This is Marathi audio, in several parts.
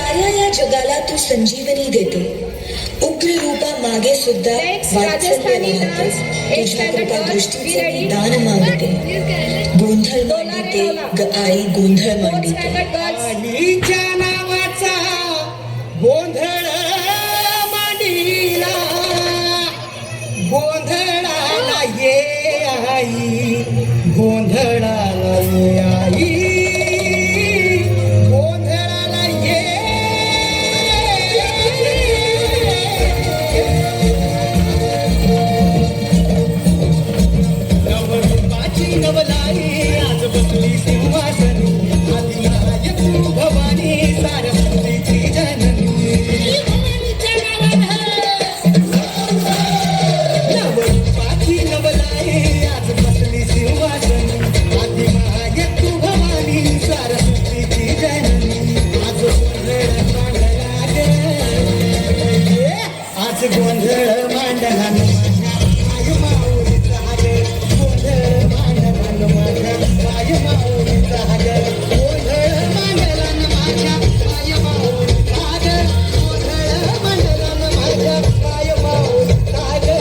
साऱ्या या जगाला तू संजीवनी देते. उग्र रूपा मागे सुद्धा वात्सल्य वाहते. तुझ्या कृपा दृष्टीचे मी दान मागते. गोंधळ मांडिते ग आई, गोंधळ मांडिते. आईच्या नावाचा गोंधळ मांडिला, गोंधळाला ये आई, गोंधळाला ये आई, गोंधळाला ये. नवरूपाची नवलाई आज बसली सिंहासनी, आदिनायक भवानी सारस्वतीची जननी. नवरूपाची नवलाई आज बसली सिंहासनी, आदिनायक भवानी सारस्वतीची जननी. आज गोंधळ मांडला ग, आज गोंधळ मांडला माझ्या आई माऊलीचा ग, गोंधळ मांडला माझ्या आई माऊलीचा ग, गोंधळ मांडला माझ्या आई माऊलीचा ग, गोंधळ मांडला माझ्या आई माऊलीचा ग.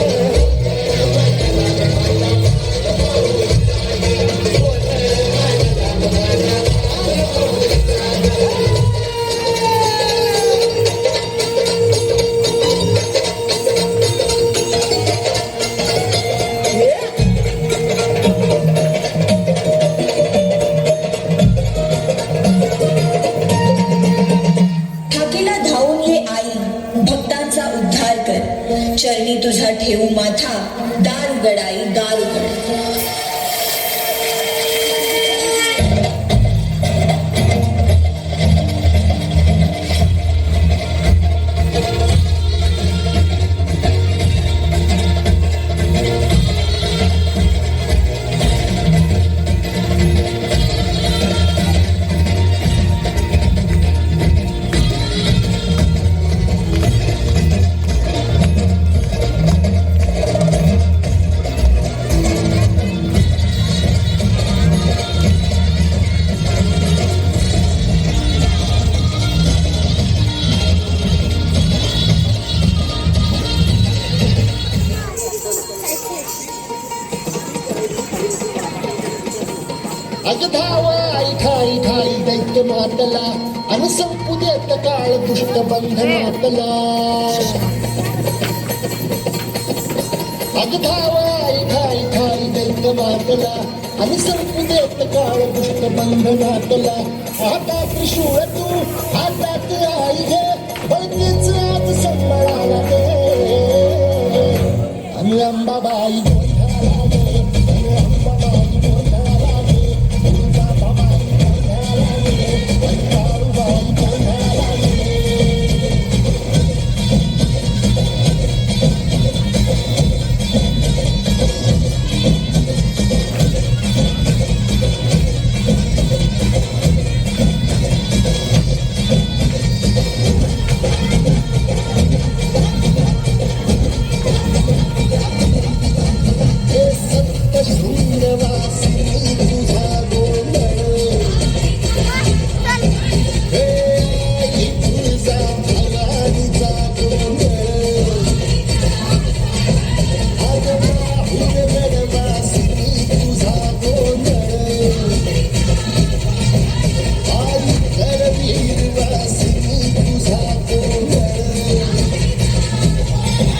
ठाकीला धावून ये आई, भक्तांचा उद्धार कर. चरणी तुझा ठेवू माथा, दार उघड आई, दार उघड. अग धावा आई ठाई ठाई दैत्य मातला, अन संपू देत काळ दुष्ट बंधनातला. अग धावा आई ठाई ठाई दैत्य मातला, अन संपू देत काळ दुष्ट बंधनातला. आता त्रिशूळ तू हातात आई घे, बळकीच आज संबळाला दे. आणि अंबाबाई